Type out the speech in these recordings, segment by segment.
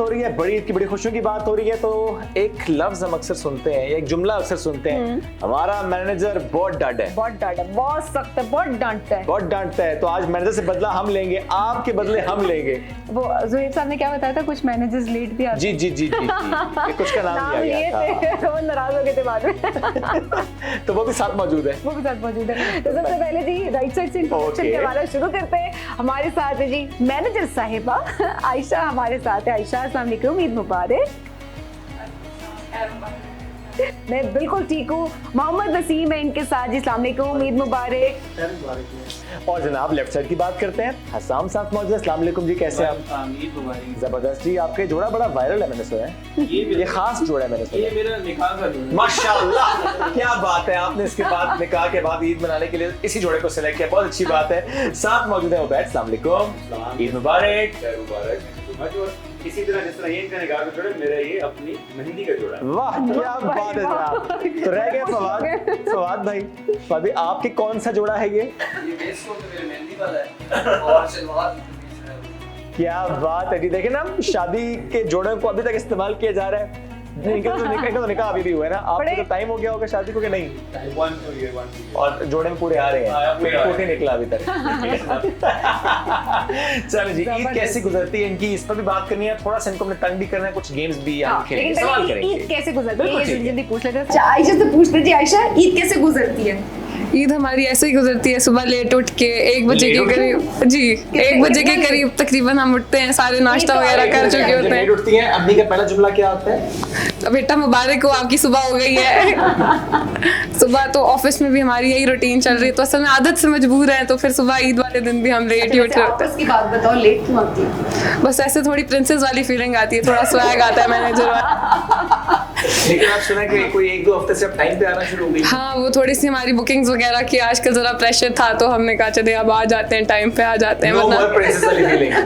हो रही है, बड़ी ईद की बड़ी खुशियों की बात हो रही है, तो एक लफ्ज हम अक्सर सुनते हैं, एक जुमला अक्सर सुनते हैं, हमारा मैनेजर बहुत डांट है, बहुत सख्त है, बहुत डांटता है। तो आज मैनेजर से बदला हम लेंगे, आपके बदले हम लेंगे। वो जुहैब साहब ने क्या बताया था, कुछ मैनेजर्स लेट भी आते जी ये कुछ का नाम लिया गया था। वो नाराज हो गए थे बाद में। तो वो भी साथ मौजूद है। तो सबसे पहले जी राइट साइड से इंट्रोडक्शन के हमारा शुरू करते हैं। हमारे साथ है जी मैनेजर साहिबा आयशा, हमारे साथ है आयशा। अस्सलाम वालेकुम, ईद मुबारक। मैं बिल्कुल ठीक हूँ। मोहम्मद नसीम है इनके साथ जी, अस्सलाम वालेकुम, ईद मुबारक। और जनाब लेफ्ट साइड की बात करते हैं, हसाम साथ मौजूद है। अस्सलाम वालेकुम जी, कैसे आप? जबरदस्त जी, आपके जोड़ा बड़ा वायरल है, मैंने सुना है। ये खास जोड़ा है, मैंने सुना। ये मेरा निकाह का जोड़ा है। माशाल्लाह, क्या बात है, आपने इसके बाद निकाह के बाद ईद मनाने के लिए इसी जोड़े को सिलेक्ट किया, बहुत अच्छी बात है। साथ मौजूद है उबैद, अस्सलाम वालेकुम, ईद मुबारक। इसी तरह जिस तरह ये इनका निकाह का जोड़ा है, मेरा ये अपनी मेहंदी का जोड़ा है। वाह क्या बात है जनाब। तो रह गए फवाद भाई, आपके कौन सा जोड़ा है ये? बेस कोट मेरे मेहंदी वाला है और शलवार। क्या बात है जी, देखे ना, शादी के जोड़े को अभी तक इस्तेमाल किया जा रहा है। इनका तो निकाह अभी भी हुआ है ना, आपको तो टाइम हो गया होगा शादी को कि नहीं? 1 2 year और जोड़े में पूरे आ रहे हैं, पेट ही निकला अभी तक। चलो जी, ईद कैसी गुजरती है इनकी, इस पर भी बात करनी है, थोड़ा सा इनको अपने तंग भी करना है, कुछ गेम्स भी खेलेंगे, सवाल करेंगे। ईद कैसे गुजरती है ये जल्दी पूछ लेते हैं। आयशा से पूछते जी, आयशा ईद कैसे गुजरती है? ईद हमारी ऐसे ही गुजरती है, सुबह लेट उठ के 1 बजे के करीब जी 1 बजे के करीब तकरीबन हम उठते हैं, सारे नाश्ता वगैरह कर चुके होते हैं। उठती हैं, अम्मी का पहला जुमला क्या होता है? बेटा मुबारक हो, आपकी सुबह हो गई है। सुबह तो ऑफिस में भी हमारी यही रूटीन चल रही है, तो असल में आदत से मजबूर हैं, तो फिर सुबह ईद वाले दिन भी हम लेट ही उठ रहे होते हैं। उसकी बात बताओ, लेट क्यों आती है? बस ऐसे थोड़ी प्रिंसेस वाली फीलिंग आती है, थोड़ा स्वैग आता है मैनेजर वाला। लेकिन आप सुना कि कोई 1-2 हफ्ते से अब टाइम पे आना शुरू हो गई। हाँ, वो थोड़ी सी हमारी बुकिंग्स वगैरह की आजकल जरा प्रेशर था, तो हमने कहा चले अब आ जाते हैं, टाइम पे आ जाते हैं।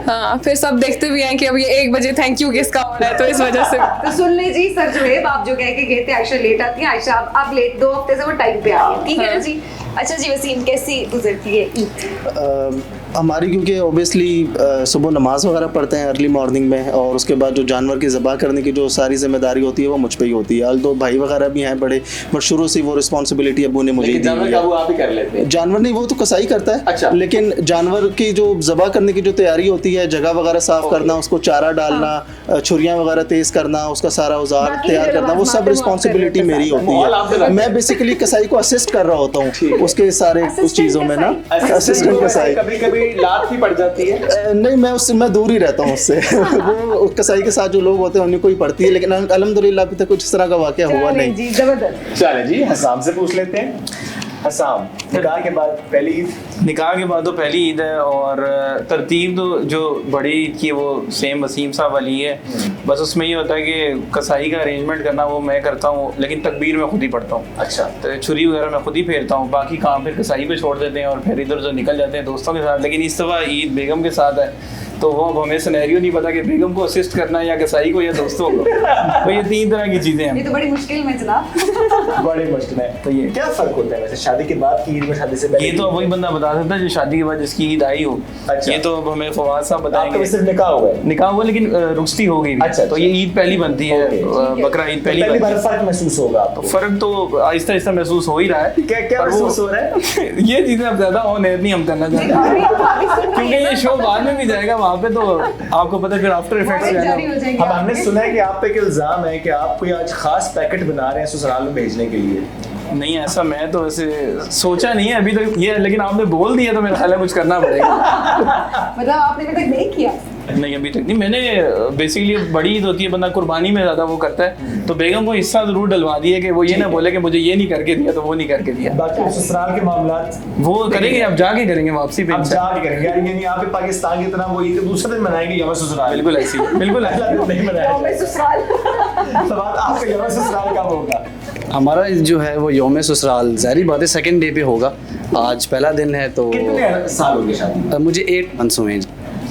हाँ, फिर सब देखते भी हैं कि अब ये 1 बजे थैंक यू किसका हो रहा है, तो इस वजह से। तो सुन ले जी सर जुहैब, आप जो कह के गए थे आयशा लेट आती है, आयशा आप लेट 2 हफ्ते से वो टाइम पे आ रही है, ठीक है ना जी। अच्छा जी वसीम, कैसी गुजरती है ईद? हमारी क्योंकि ओबियसली सुबह नमाज वगैरह पढ़ते हैं अर्ली मॉर्निंग में, और उसके बाद जो जानवर की ज़बह करने की जो सारी जिम्मेदारी होती है वो मुझ पे ही होती है। अल्दो भाई वगैरह भी हैं बड़े, बट शुरू से वो रिस्पॉन्सिबिलिटी अबू ने मुझे दी हुई है। आप ही कर लेते हैं? जानवर नहीं, वो तो कसाई करता है। अच्छा। लेकिन जानवर की जो ज़बह करने की जो तैयारी होती है, जगह वगैरह साफ करना, उसको चारा डालना, छुरियाँ वगैरह तेज़ करना, उसका सारा औजार तैयार करना, वो सब रिस्पॉन्सिबिलिटी मेरी होती है। मैं बेसिकली कसाई को असिस्ट कर रहा होता हूँ उसके सारे उस चीज़ों में ना, असिस्टेंट कसाई। कभी लात भी पड़ जाती है? नहीं, मैं दूर ही रहता हूँ उससे। वो कसाई के साथ जो लोग होते हैं उन्हीं को ही पड़ती है, लेकिन अल्हम्दुलिल्लाह अभी तक कुछ इस तरह का वाकया हुआ नहीं। जी जबरदस्त। चले जी, हसाम से पूछ लेते हैं। हसाम, निकाह के बाद पहली ईद? निकाह के बाद तो पहली ईद है, और तरतीब तो जो बड़ी ईद की वो सेम वसीम साहब वाली है। बस उसमें ये होता है कि कसाई का अरेंजमेंट करना वो मैं करता हूँ, लेकिन तकबीर मैं खुद ही पढ़ता हूँ। अच्छा। तो छुरी वगैरह मैं खुद ही फेरता हूँ, बाकी काम फिर कसाई पे छोड़ देते हैं और फिर इधर उधर निकल जाते हैं दोस्तों के साथ। लेकिन इस दफ़ा ईद बेगम के साथ है, तो वो अब हमें सिनेरियो नहीं पता कि बेगम को असिस्ट करना है या कसाई को या दोस्तों को। तो ये 3 तरह की चीज़ें हैं। ये तो बड़ी मुश्किल में जनाब। बड़े मुश्किल है। तो ये क्या फर्क होता है वैसे शादी के बाद की ईद में शादी से पहले? ये तो वही बंदा बता सकता है जो शादी के बाद जिसकी ईद आई हो। अच्छा। ये तो अब हमें फवाद साहब बताएंगे। सिर्फ निकाह हुआ है? निकाह हुआ, लेकिन रुखसती हो गई। अच्छा। तो ये ईद पहली बनती है, बकरा ईद पहली बार फर्क महसूस होगा आपको? फर्क तो आहिस्ता आहिस्ता महसूस हो ही रहा है। क्या महसूस हो रहा है? ये चीजें अब ज्यादा ऑन एयर नहीं हम करना चाहते, क्योंकि ये शो बाद में भी जाएगा वहाँ पे, तो आपको पता है फिर आफ्टर इफेक्ट्स। अब हमने सुना है कि आप पे एक इल्जाम है कि आप कोई आज खास पैकेट बना रहे हैं ससुराल में भेजने के लिए। नहीं, ऐसा मैं तो वैसे सोचा नहीं है अभी तक ये, लेकिन आपने बोल दिया तो मेरा ख्याल है कुछ करना पड़ेगा। मतलब आपने अभी तक नहीं किया? नहीं, अभी तक नहीं। मैंने बेसिकली बड़ी ईद होती है, बंदा कुर्बानी में ज्यादा वो करता है, तो बेगम को हिस्सा जरूर डलवा दिए कि वो ये ना बोले कि मुझे ये नहीं करके दिया तो वो नहीं करके दिया। बाकी ससुराल के मामलात वो करेंगे, अब जाके करेंगे वापसी पे। जाके करेंगे, यानी आप पाकिस्तान की तरह वो ईद दूसरे दिन मनाएंगे यौम ससुराल? बिल्कुल ऐसी, बिल्कुल नहीं मनाया यौम ससुराल। सवाल आपका यौम ससुराल कब होगा? हमारा जो है वो यौम ससुराल ज़ाहिर बात है 2nd डे पे होगा। आज पहला दिन है। तो कितने साल हो गए शादी? मुझे 8 मंथ्स हुए हैं।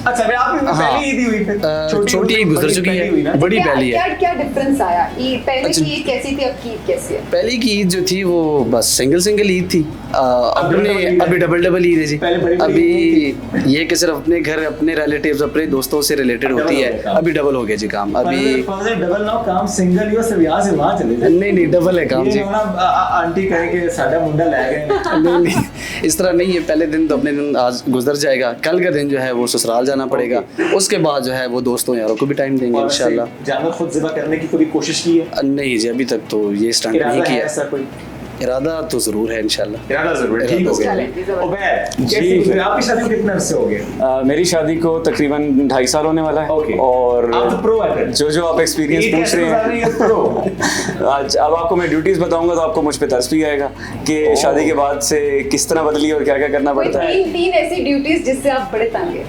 अच्छा मैं आपकी पहली ईद ही हुई फिर छोटी ईद गुजर चुकी है, बड़ी पहली है। क्या डिफरेंस आया पहले अच्छा। की ईद कैसी थी, अब की ईद कैसी है? पहले की ईद जो थी वो बस सिंगल ईद थी। अभी डबल ईद है जी। अभी ये कि सिर्फ अपने घर, अपने रिलेटिव्स, अपने दोस्तों से रिलेटेड होती है। अभी डबल हो गया जी काम। अभी डबल ना काम सिंगल ही हो, सिर्फ यहाँ से वहाँ चले जाए। नहीं डबल है काम जी। आंटी कहे कि साडा मुंडा ले गए। नहीं इस तरह नहीं है। पहले दिन तो अपने दिन आज गुजर जाएगा, कल का दिन जो है वो ससुराल जाना पड़ेगा, उसके बाद जो है वो दोस्तों यारों को भी टाइम देंगे इंशाल्लाह। जानवर खुद ज़िबा करने की कभी कोशिश की है? नहीं जी अभी तक तो ये स्टंट नहीं किया। ऐसा कोई इरादा तो जरूर है इंशाल्लाह। इरादा जरूर है, ठीक हो गया। उबैद, कैसी गुजरी? आपकी शादी को कितने अरसे हो गए? मेरी शादी को तकरीबन 2.5 साल होने वाला है। Okay. और आप तो प्रो है फिर। जो आप एक्सपीरियंस ये पूछ कैसे रहे गुजार रही है हैं आज अब आपको मैं ड्यूटीज बताऊंगा तो आपको मुझ पे तरस भी आएगा कि शादी के बाद से किस तरह बदली और क्या क्या करना कोई पड़ता है। तीन ऐसी ड्यूटीज जिससे आप बड़े तंग हैं?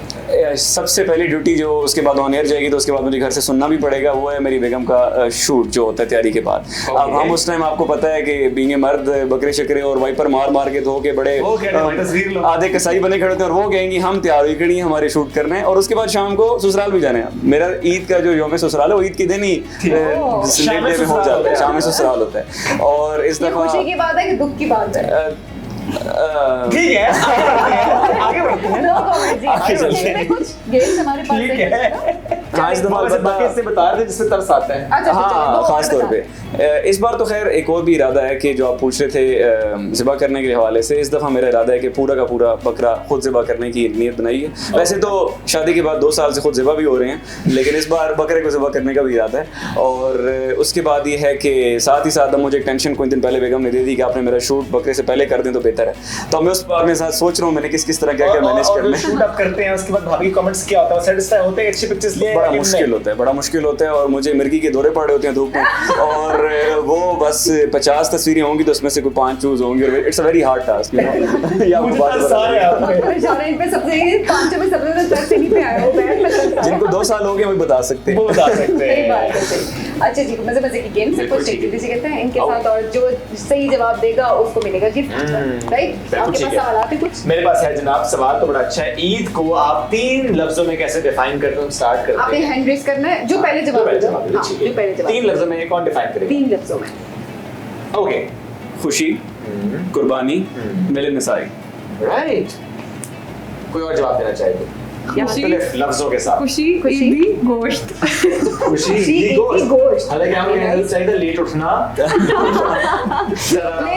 सबसे पहली ड्यूटी जो उसके बाद ऑन एयर जाएगी तो उसके बाद मुझे घर से सुनना भी पड़ेगा, वो है मेरी बेगम का शूट जो होता है तैयारी के बाद। अब हम उस टाइम आपको पता है कि बींगे मर्द बकरे शकरे और वाइपर मार के धो के बड़े आधे कसाई बने खड़े थे और वो कहेंगे हम तैयार हुई खड़ी हैं, हमारे शूट करने हैं और उसके बाद शाम को ससुराल भी जाने हैं। मेरा ईद का जो यौम ससुराल है वो ईद के दिन ही लेट डे में हो जाता है, शाम में ससुराल होता है। और इस ये दफा खुशी की बात है कि दुख की बात है? ठीक है, आगे बढ़ते हैं। नो कमेंट जी। आगे चलते हैं। कुछ गेम्स हमारे पास ठीक है। हाँ, इस दफा बकेट से बता रहे थे जिससे तरस आता है। अच्छा, हाँ खास तौर पे इस बार तो खैर एक और भी इरादा है कि जो आप पूछ रहे थे ज़िबा करने के हवाले से, इस दफ़ा मेरा इरादा है कि पूरा का पूरा बकरा खुद ज़िबा करने की नीयत बनाई है। वैसे तो शादी के बाद 2 साल से खुद ज़िबा भी हो रहे हैं, लेकिन इस बार बकरे को ज़िबा करने का भी इरादा है। और उसके बाद ये है कि साथ ही साथ मुझे टेंशन कुछ दिन पहले बेगम ने दे दी कि आपने मेरा शूट बकरे से पहले कर दें तो बेहतर है। तो मैं उस बार में साथ सोच रहा हूँ मैंने किस तरह क्या मैनेज करना है। शूट अप करते हैं उसके बाद भाभी कमेंट्स क्या होता है? सेटिस्फाई होते हैं? अच्छी पिक्चर्स लिए? बड़ा मुश्किल होता है और मुझे मिर्गी के दौरे पड़े होते हैं धूप में और वो बस 50 तस्वीरें होंगी तो उसमें से कोई 5 चूज होंगी और it's a very hard task जिनको 2 साल हो गए वो बता सकते हैं। अच्छा जी, मजे मजे की गेम से कुछ एक्टिविटी कहते हैं इनके साथ और जो सही जवाब देगा उसको मिलेगा गिफ्ट, राइट? आपके पास सवाल आते कुछ? मेरे पास है जनाब। सवाल तो बड़ा अच्छा है। ईद को आप 3 लफ्जों में कैसे डिफाइन करते हो? स्टार्ट करते आपने हैं। हैंड रेज करना है, जो पहले जवाब देगा। हाँ, जो पहले जवाब 3 लफ्जों में कौन डिफाइन करेगा? 3 लफ्जों में। ओके। खुशी, कुर्बानी, मिलनसाई। राइट। कोई और जवाब देना चाहे तो? मुख्तलिफ लफ्जों के साथ। खुशी, खुशी, ईदी, गोश्त। खुशी, खुशी, ईदी, ईदी, गोश्त। हालांकि आपके हेल्थ चाहिए लेट उठना, ले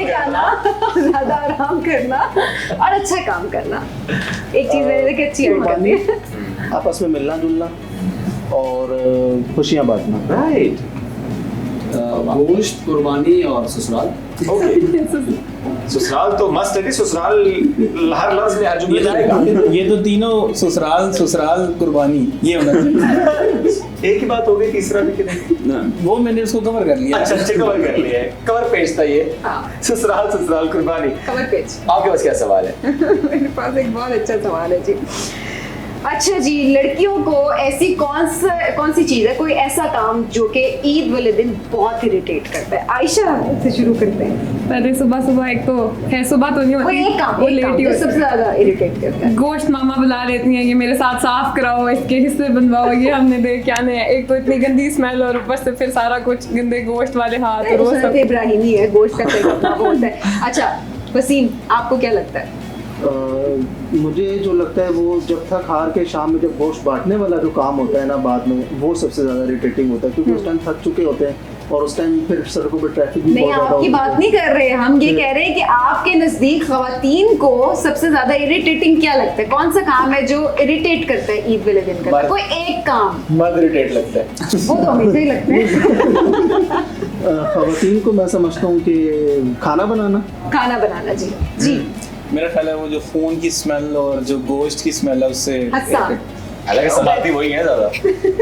जाना, ज्यादा आराम करना और अच्छा काम करना। एक चीज मैंने देखी अच्छी है करनी है। आपस में मिलना जुलना और खुशियाँ बांटना। राइट। गोश्त, कुर्बानी और ससुराल। ससुराल तो मस्त है। ससुराल हर लफ्ज में हर जुमले में आएगा। ये तो तीनों ससुराल कुर्बानी ये होना चाहिए। एक ही बात हो गई, तीसरा भी कि नहीं? वो मैंने उसको कवर कर लिया। अच्छा कवर कर लिया है। कवर पेज था ये। ससुराल कुर्बानी। Cover page. आपके पास क्या सवाल है? मेरे पास एक बहुत अच्छा सवाल है जी। अच्छा जी, लड़कियों को ऐसी कौन सी चीज है, कोई ऐसा काम जो कि ईद वाले दिन बहुत इरिटेट करता है? आयशा से शुरू करते हैं। पहले सुबह एक तो है, सुबह तो नहीं कोई होती, एक काम वो लेट ही जो होती सबसे ज्यादा इरिटेट करता है। गोश्त मामा बुला लेती हैं कि मेरे साथ साफ कराओ, इसके हिस्से बनवाओ, ये हमने देख क्या नहीं है। एक तो इतनी गंदी स्मेल और ऊपर से फिर सारा कुछ गंदे गोश्त वाले हाथ और वो सब। इब्राहिमी है, गोश्त का तरीका अपना वो होता है। अच्छा वसीम, आपको क्या लगता है? मुझे जो लगता है वो जब तक हार के शाम में जब गोश्त बांटने वाला जो काम होता है ना बाद में, वो सबसे ज़्यादा इरिटेटिंग होता है क्योंकि उस टाइम थक चुके होते हैं और उस टाइम फिर सड़कों पर ट्रैफिक भी नहीं, बहुत ज़्यादा आपकी होता है। बात नहीं कर रहे, हम ये कह रहे हैं कि आपके नजदीक खवातीन को सबसे ज्यादा इरिटेटिंग क्या लगता है? कौन सा काम है जो इरिटेट करता है ईद वाले दिन का? कोई एक काम। मर्द इरिटेट लगता है। वो तो हमेशा ही लगते हैं। खवातीन को मैं समझता हूँ कि खाना बनाना जी जी। मेरा ख्याल है वो जो फोन की स्मेल और जो गोश्त की स्मेल है उससे हसन, हालांकि समाती वही है ज्यादा।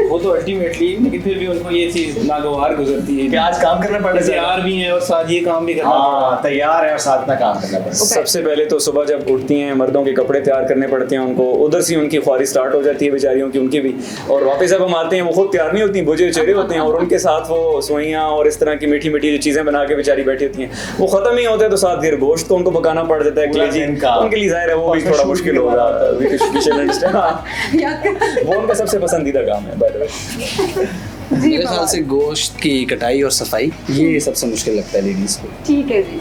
वो तो अल्टीमेटली, लेकिन फिर भी उनको ये चीज नागवार गुजरती है कि आज काम करना पड़ रहा है। तैयार भी हैं और साथ ये काम भी करना हाँ, तैयार है और साथ में काम करना पड़ता है। सबसे पहले तो सुबह जब उठती हैं मर्दों के कपड़े तैयार करने पड़ते हैं उनको, उधर से उनकी ख्वारी स्टार्ट हो जाती है बेचारियों की, उनकी भी। और वापस जब हम आते हैं वो खुद तैयार नहीं होती, बुझे चेहरे होते हैं और उनके साथ वो सोइयाँ और इस तरह की मीठी मीठी जो चीज़ें बना के बेचारी बैठी होती हैं, वो ख़त्म ही होता है तो साथ फिर गोश्त तो उनको पकाना पड़ जाता है कलेजी। उनके लिए ज़ाहिर है वो भी थोड़ा मुश्किल होगा। याद वो उनका सबसे पसंदीदा काम है बाय द वे। मेरे ख्याल से गोश्त की कटाई और सफाई ये सबसे मुश्किल लगता है लेडीज को। ठीक है जी,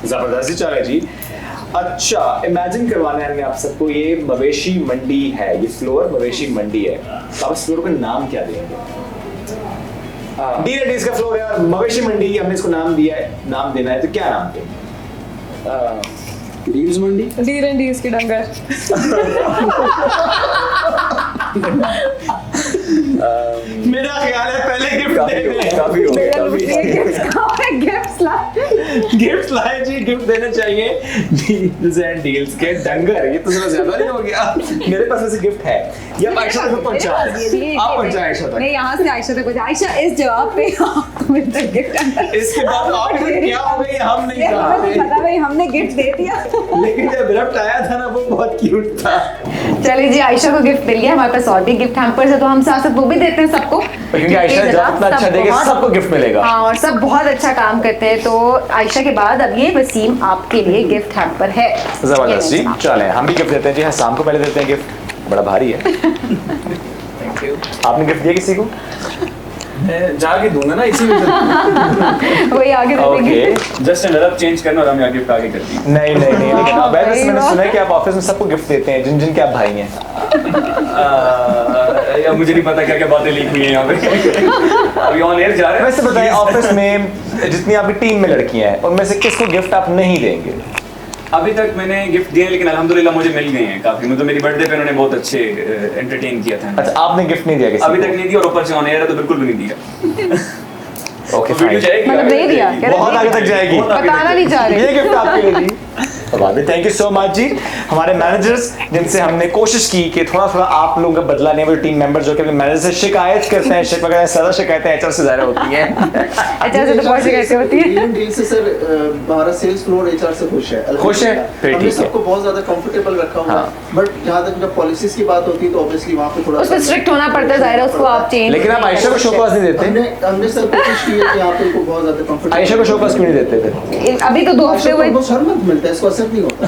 जबरदस्ती चले जी। अच्छा, इमेजिन करवाना है हमें आप सबको, ये मवेशी मंडी है, ये फ्लोर मवेशी मंडी है, तो आप इस फ्लोर का नाम क्या देंगे? डी लेडीज का फ्लोर है और मवेशी मंडी हमने इसको नाम दिया है, नाम देना है, तो क्या नाम देंगे? डील्स मंडी, डीर एंड डीज की डंगर। मेरा ख्याल है पहले गिफ्ट दे दें। काफी हो गया, काफी। गिफ्ट लाए जी, गिफ्ट देना चाहिए डील्स एंड डील्स के डंगर। ये तो थोड़ा ज्यादा नहीं हो गया? मेरे पास ऐसे गिफ्ट है, ये आप आयशा तक पहुंचाएं, आप पहुंचाएं आयशा तक। नहीं, यहाँ से आयशा तक पहुंचा। आयशा, इस जवाब पे आपको मिलता है गिफ्ट। इसके बाद आप क्या हो गई हम नहीं जानते, पता भाई, हमने गिफ्ट दे दिया। लेकिन जब गिफ्ट आया था ना, वो बहुत क्यूट था। चलिए जी, आयशा को गिफ्ट मिल गया। हमारे पास और भी गिफ्ट हैम्पर्स है, तो हम साथ साथ वो भी देते हैं सबको, क्योंकि आयशा जब इतना अच्छा देगी सबको गिफ्ट मिलेगा। हाँ, और सब बहुत अच्छा काम करते हैं। तो आयशा के बाद अब ये वसीम आपके लिए गिफ्ट हैम्पर है। जबरदस्त जी, चलें हम भी गिफ्ट देते हैं जी। शाम को पहले देते हैं गिफ्ट, बड़ा भारी है। Thank you. आपने गिफ्ट दिया किसी को? मैं जाके दूंगा ना इसी में। वही आगे ओके, जस्ट एंड चेंज करना और हम यहाँ गिफ्ट आगे कर दी। नहीं नहीं नहीं, लेकिन अब वैसे मैंने सुना है कि आप ऑफिस में सबको गिफ्ट देते हैं, जिन जिन के आप भाई हैं। अब मुझे नहीं पता क्या क्या बातें लीक हुई हैं यहाँ पे। अभी ऑन एयर जा रहे हैं। वैसे बताएं, ऑफिस में जितनी आपकी टीम में लड़कियां हैं, उनमें से किसको गिफ्ट आप नहीं देंगे? अभी तक मैंने गिफ्ट दिए, लेकिन अल्हम्दुलिल्लाह मुझे मिल गए हैं काफी। मतलब मेरी बर्थडे पे उन्होंने बहुत अच्छे एंटरटेन किया था। अच्छा, आपने गिफ्ट नहीं दिया किसी अभी को? तक नहीं दिया, और ऊपर से ऑन एयर है तो बिल्कुल भी नहीं दिया। ओके, वीडियो जाएगी, मतलब दे दिया, बहुत आगे तक जाएगी, बताना नहीं चाह रहे। ये गिफ्ट आपके लिए जी। थैंक यू सो मच जी। हमारे मैनेजर्स, जिनसे हमने कोशिश की कि थोड़ा थोड़ा आप लोगों का बदला नहीं, वो टीम मेंबर जो कि अपने मैनेजर से शिकायत करते हैं, ज्यादा शिकायतें एचआर से ज्यादा होती हैं। एचआर से तो बहुत शिकायतें होती है। डील से सर हमारा सेल्स फ्लोर एचआर से खुश है, खुश है, फिर हमने ठीक है। सबको बहुत ज्यादा कंफर्टेबल रखा हुआ है। बट जहाँ तक जब पॉलिसीज की बात होती है तो ऑब्वियसली वहाँ पे थोड़ा उसमें स्ट्रिक्ट होना पड़ता है, जाहिर है उसको आप चेंज। लेकिन आप आयशा को शोकॉज नहीं देते? हमने सर कोशिश की है कि आप इनको बहुत ज्यादा कंफर्टेबल। आयशा को शोकॉज क्यों नहीं देते फिर? अभी तो 2 हफ्ते हुए। हर मंथ मिलता है, इसको असर नहीं होता।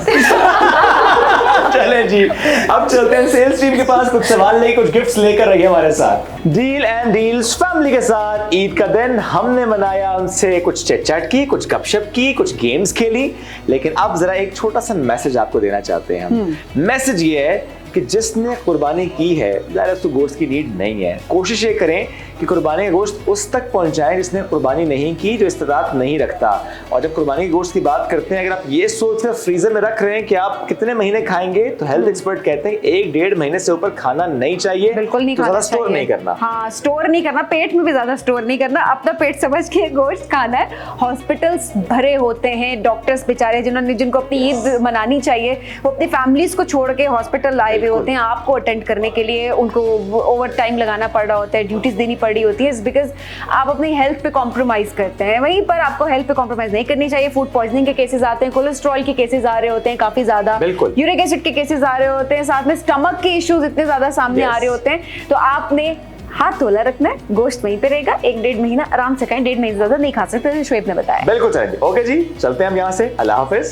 चले जी, अब चलते हैं सेल्स टीम के पास। कुछ सवाल लेके कुछ गिफ्ट्स लेकर रहिए हमारे साथ। डील एंड डील्स फैमिली के साथ ईद का दिन हमने मनाया, उनसे कुछ चिट चैट की, कुछ गपशप की, कुछ गेम्स खेली, लेकिन अब जरा एक छोटा सा मैसेज आपको देना चाहते हैं हम। मैसेज ये है कि जिसने कुर्बानी की है, ज़ाहिर उसको गोश्त की नीड नहीं है। कोशिश ये करें कि कुर्बानी का गोश्त उस तक पहुंचाएं जिसने कुर्बानी नहीं की, जो इस्तेदात नहीं रखता। और जब कुर्बानी के गोश्त की बात करते हैं, अगर आप ये सोच कर फ्रीजर में रख रहे हैं कि आप कितने महीने खाएंगे, तो हेल्थ एक्सपर्ट कहते हैं 1-1.5 महीने से ऊपर खाना नहीं चाहिए। बिल्कुल नहीं तो खाना ज़्यादा स्टोर नहीं करना। हाँ, स्टोर नहीं करना, पेट में भी ज्यादा स्टोर नहीं करना, अपना पेट समझ के गोश्त खाना है। हॉस्पिटल्स भरे होते हैं, डॉक्टर्स बेचारे जिनको अपनी ईद मनानी चाहिए, वो अपनी फैमिलीज को छोड़ के हॉस्पिटल आए हुए होते हैं आपको अटेंड करने के लिए। उनको ओवर टाइम लगाना पड़ रहा होता है, ड्यूटीज देनी पड़ रही होती है, बिकॉज आप अपनी हेल्थ पे कॉम्प्रोमाइज करते हैं। वहीं पर आपको हेल्थ पे कॉम्प्रोमाइज नहीं करनी चाहिए। फूड पॉइजनिंग के केसेस आते हैं, कोलेस्ट्रॉल के केसेस आ रहे होते हैं काफी ज्यादा, यूरिक एसिड के केसेस आ रहे होते हैं, साथ में स्टमक के इश्यूज इतने ज्यादा सामने आ रहे होते हैं। तो आपने हाथ धोला रखना है, गोश्त वहीं पे रहेगा। 1-1.5 महीना आराम से खाएं, 1.5 महीने ज्यादा नहीं खा सकते, जैसे श्वेत ने बताया। बिल्कुल चलेंगे। ओके जी, चलते हैं हम यहाँ से। अल्लाह हाफिज।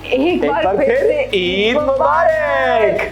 एक बार फिर से ईद मुबारक।